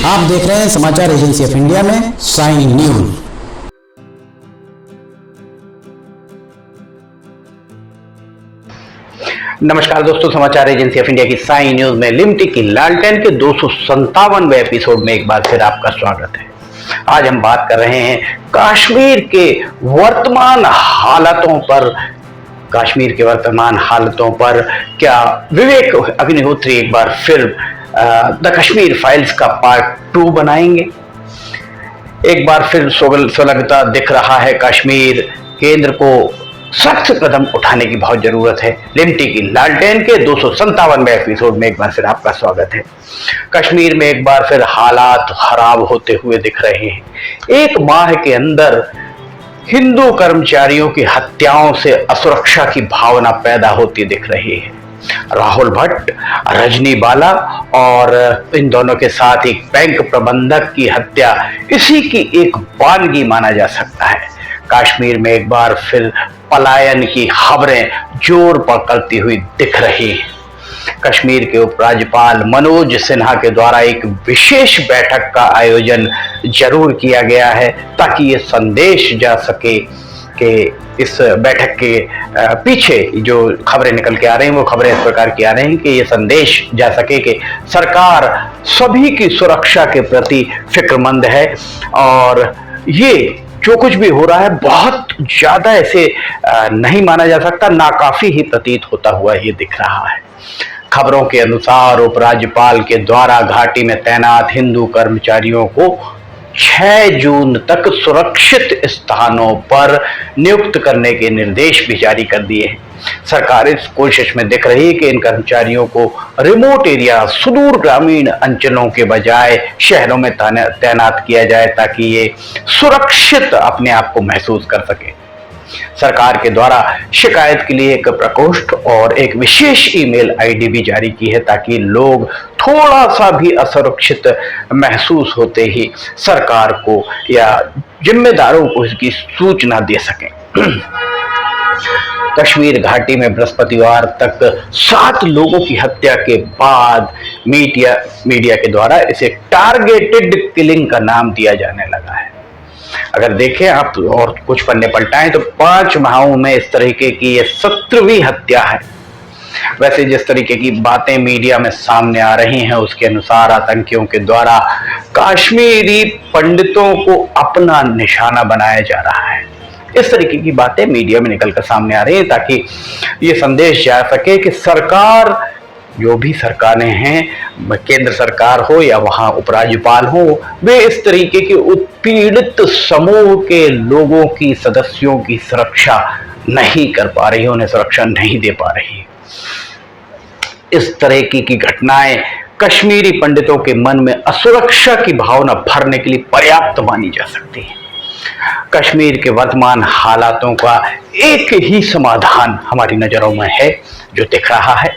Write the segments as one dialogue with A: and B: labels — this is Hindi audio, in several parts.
A: आप देख रहे हैं समाचार एजेंसी ऑफ इंडिया में साइन न्यूज।
B: नमस्कार दोस्तों, समाचार एजेंसी ऑफ इंडिया की साइन न्यूज में लिमटी की लालटेन के 257वें एपिसोड में एक बार फिर आपका स्वागत है। आज हम बात कर रहे हैं कश्मीर के वर्तमान हालातों पर क्या विवेक अग्निहोत्री एक बार फिर द कश्मीर फाइल्स का पार्ट 2 बनाएंगे? एक बार फिर सुलगता दिख रहा है कश्मीर। केंद्र को सख्त कदम उठाने की बहुत जरूरत है। लिमटी की लालटेन के 257वें एपिसोड में एक बार फिर आपका स्वागत है। कश्मीर में एक बार फिर हालात खराब होते हुए दिख रहे हैं। एक माह के अंदर हिंदू कर्मचारियों की हत्याओं से असुरक्षा की भावना पैदा होती दिख रही है। राहुल भट्ट, रजनी बाला और इन दोनों के साथ एक बैंक प्रबंधक की हत्या इसी की एक वानगी माना जा सकता है। कश्मीर में एक बार फिर पलायन की खबरें जोर पकड़ती हुई दिख रही हैं। कश्मीर के उपराज्यपाल मनोज सिन्हा के द्वारा एक विशेष बैठक का आयोजन जरूर किया गया है ताकि ये संदेश जा सके कि इस बैठक के पीछे जो खबरें निकल के आ रही हैं वो खबरें इस प्रकार की आ रही हैं कि ये संदेश जा सके कि सरकार सभी की सुरक्षा के प्रति फिक्रमंद है और ये जो कुछ भी हो रहा है बहुत ज्यादा ऐसे नहीं माना जा सकता, नाकाफी ही प्रतीत होता हुआ ये दिख रहा है। खबरों के अनुसार उपराज्यपाल के द्वारा घाटी में तैनात हिंदू कर्मचारियों को 6 जून तक सुरक्षित स्थानों पर नियुक्त करने के निर्देश भी जारी कर दिए हैं। सरकार इस कोशिश में दिख रही है कि इन कर्मचारियों को रिमोट एरिया, सुदूर ग्रामीण अंचलों के बजाय शहरों में तैनात किया जाए ताकि ये सुरक्षित अपने आप को महसूस कर सके। सरकार के द्वारा शिकायत के लिए एक प्रकोष्ठ और एक विशेष ईमेल आईडी भी जारी की है ताकि लोग थोड़ा सा भी असुरक्षित महसूस होते ही सरकार को या जिम्मेदारों को इसकी सूचना दे सकें। कश्मीर घाटी में बृहस्पतिवार तक 7 लोगों की हत्या के बाद मीडिया के द्वारा इसे टारगेटेड किलिंग का नाम दिया जाने लगा है। अगर देखें आप और कुछ पन्ने पलटाएं तो 5 माहों में इस तरीके की ये 17वीं हत्या है। वैसे जिस तरीके की बातें मीडिया में सामने आ रही हैं उसके अनुसार आतंकियों के द्वारा कश्मीरी पंडितों को अपना निशाना बनाया जा रहा है। इस तरीके की बातें मीडिया में निकलकर सामने आ रही हैं ताकि ये संदेश जा सके कि सरकार, जो भी सरकारें हैं, केंद्र सरकार हो या वहां उपराज्यपाल हो, वे इस तरीके के उत्पीड़ित समूह के लोगों की, सदस्यों की सुरक्षा नहीं कर पा रही, उन्हें सुरक्षा नहीं दे पा रही। इस तरह की घटनाएं कश्मीरी पंडितों के मन में असुरक्षा की भावना भरने के लिए पर्याप्त मानी जा सकती है। कश्मीर के वर्तमान हालातों का एक ही समाधान हमारी नजरों में है जो दिख रहा है।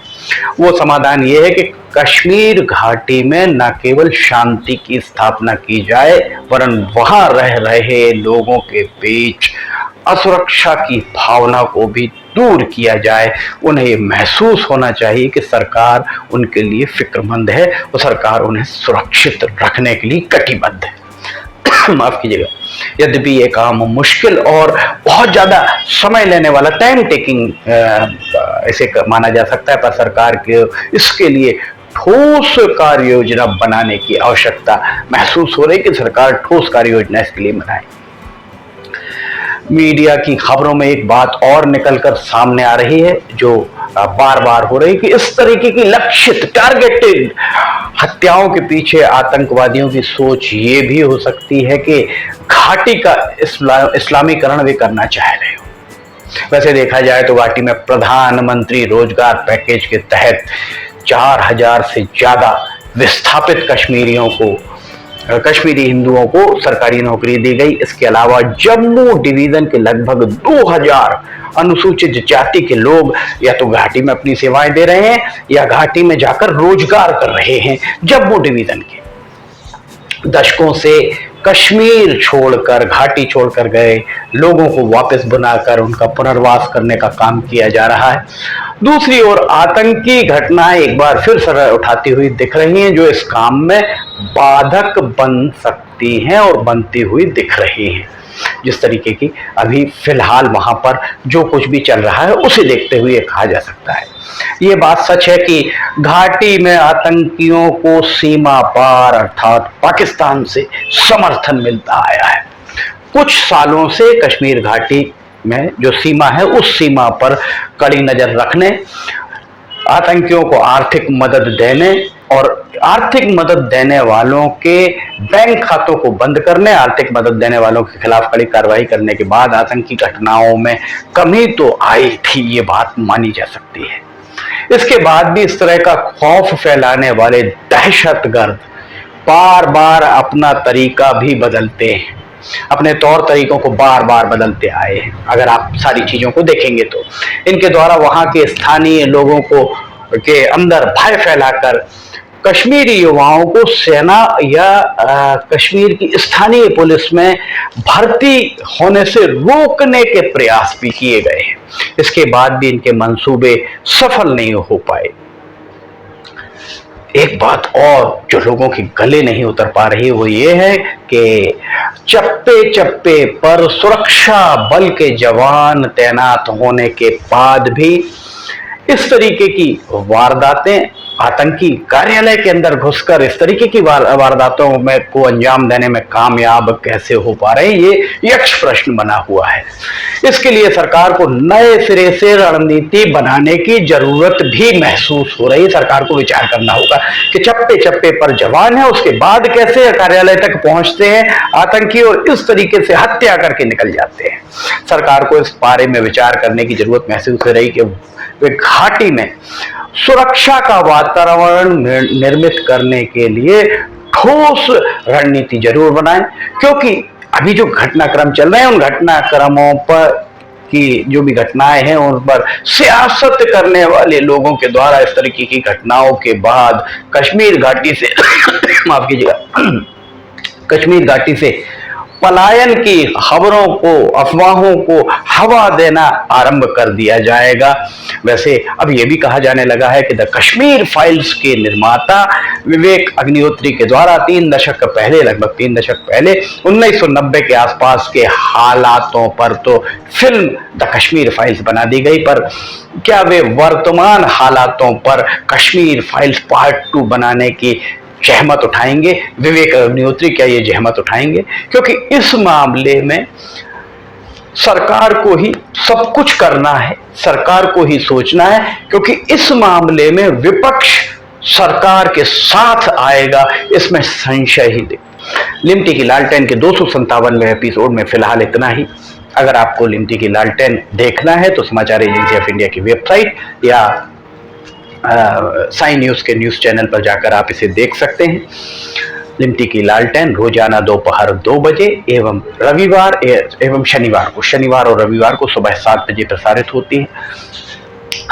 B: वो समाधान ये है कि कश्मीर घाटी में न केवल शांति की स्थापना की जाए वरन वहां रह रहे लोगों के बीच असुरक्षा की भावना को भी दूर किया जाए। उन्हें ये महसूस होना चाहिए कि सरकार उनके लिए फिक्रमंद है और सरकार उन्हें सुरक्षित रखने के लिए कटिबद्ध है। माफ कीजिएगा, यद्यपि ये काम मुश्किल और बहुत ज्यादा समय लेने वाला, टाइम टेकिंग ऐसे माना जा सकता है, पर सरकार के इसके लिए ठोस कार्य योजना बनाने की आवश्यकता महसूस हो रही है कि सरकार ठोस कार्य योजना इसके लिए बनाए। मीडिया की खबरों में एक बात और निकलकर सामने आ रही है जो बार बार हो रही है कि इस तरीके की लक्षित टारगेटेड हत्याओं के पीछे आतंकवादियों की सोच ये भी हो सकती है कि घाटी का इस्लामीकरण वे करना चाह रहे हो। वैसे देखा जाए तो घाटी में प्रधानमंत्री रोजगार पैकेज के तहत 4000 से ज्यादा विस्थापित कश्मीरी हिंदुओं को सरकारी नौकरी दी गई। इसके अलावा जम्मू डिवीजन के लगभग 2000 अनुसूचित जाति के लोग या तो घाटी में अपनी सेवाएं दे रहे हैं या घाटी में जाकर रोजगार कर रहे हैं। जम्मू डिवीजन के दशकों से कश्मीर छोड़कर, घाटी छोड़कर गए लोगों को वापस बुलाकर उनका पुनर्वास करने का काम किया जा रहा है। दूसरी ओर आतंकी घटनाएं एक बार फिर सर उठाती हुई दिख रही हैं, जो इस काम में बाधक बन सकती हैं और बनती हुई दिख रही हैं। जिस तरीके की अभी फिलहाल वहां पर जो कुछ भी चल रहा है उसे देखते हुए कहा जा सकता है। ये बात सच है कि घाटी में आतंकियों को सीमा पार अर्थात पाकिस्तान से समर्थन मिलता आया है। कुछ सालों से कश्मीर घाटी में जो सीमा है उस सीमा पर कड़ी नजर रखने, आतंकियों को आर्थिक मदद देने और आर्थिक मदद देने वालों के बैंक खातों को बंद करने, आर्थिक मदद देने वालों के खिलाफ कड़ी कार्रवाई करने के बाद आतंकी घटनाओं में कमी तो आई थी, ये बात मानी जा सकती है। इसके बाद भी इस तरह का खौफ फैलाने वाले दहशतगर्द बार बार अपना तरीका भी बदलते हैं, अपने तौर तरीकों को बार बार बदलते आए हैं। अगर आप सारी चीजों को देखेंगे तो इनके द्वारा वहां के स्थानीय लोगों को के अंदर भय फैलाकर कश्मीरी युवाओं को सेना या कश्मीर की स्थानीय पुलिस में भर्ती होने से रोकने के प्रयास भी किए गए हैं। इसके बाद भी इनके मंसूबे सफल नहीं हो पाए। एक बात और जो लोगों के गले नहीं उतर पा रही वो ये है कि चप्पे चप्पे पर सुरक्षा बल के जवान तैनात होने के बाद भी इस तरीके की वारदातें, आतंकी कार्यालय के अंदर घुसकर इस तरीके की वारदातों में को अंजाम देने में कामयाब कैसे हो पा रहे हैं, ये यक्ष प्रश्न बना हुआ है। इसके लिए सरकार को नए सिरे से रणनीति बनाने की जरूरत भी महसूस हो रही है। सरकार को विचार करना होगा कि चप्पे चप्पे पर जवान है, उसके बाद कैसे कार्यालय तक पहुंचते हैं आतंकी और इस तरीके से हत्या करके निकल जाते हैं। सरकार को इस बारे में विचार करने की जरूरत महसूस हो रही कि वे घाटी में सुरक्षा का वातावरण निर्मित करने के लिए ठोस रणनीति जरूर बनाएं, क्योंकि अभी जो घटनाक्रम चल रहे हैं उन घटनाक्रमों पर की जो भी घटनाएं हैं उन पर सियासत करने वाले लोगों के द्वारा इस तरीके की घटनाओं के बाद कश्मीर घाटी से माफ कीजिएगा, कश्मीर घाटी से पलायन की खबरों को, अफवाहों को हवा देना आरंभ कर दिया जाएगा। वैसे अब यह भी कहा जाने लगा है कि द कश्मीर फाइल्स के निर्माता विवेक अग्निहोत्री के द्वारा 3 दशक पहले, लगभग 3 दशक पहले 1990 के आसपास के हालातों पर तो फिल्म द कश्मीर फाइल्स बना दी गई, पर क्या वे वर्तमान हालातों पर कश्मीर फाइल्स पार्ट 2 बनाने की जहमत उठाएंगे? विवेक अग्निहोत्री क्या ये जहमत उठाएंगे? क्योंकि इस मामले में सरकार को ही सब कुछ करना है, सरकार को ही सोचना है, क्योंकि इस मामले में विपक्ष सरकार के साथ आएगा, इसमें संशय ही नहीं। लिमटी की लालटेन के 257वें एपिसोड में फिलहाल इतना ही। अगर आपको लिमटी की लालटेन देखना है तो समाचार एजेंसी ऑफ इंडिया की वेबसाइट या साइन न्यूज के न्यूज चैनल पर जाकर आप इसे देख सकते हैं। लिमटी की लालटेन रोजाना दोपहर 2 बजे एवं रविवार एवं शनिवार और रविवार को सुबह 7 बजे प्रसारित होती है।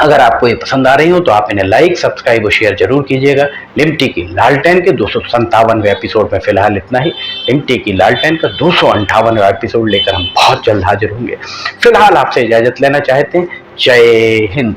B: अगर आपको ये पसंद आ रही हो तो आप इन्हें लाइक, सब्सक्राइब और शेयर जरूर कीजिएगा। लिमटी की लालटेन के 257वें एपिसोड में फिलहाल इतना ही। लिमटी की लालटेन का 258वां एपिसोड लेकर हम बहुत जल्द हाजिर होंगे। फिलहाल आपसे इजाजत लेना चाहते हैं। जय हिंद।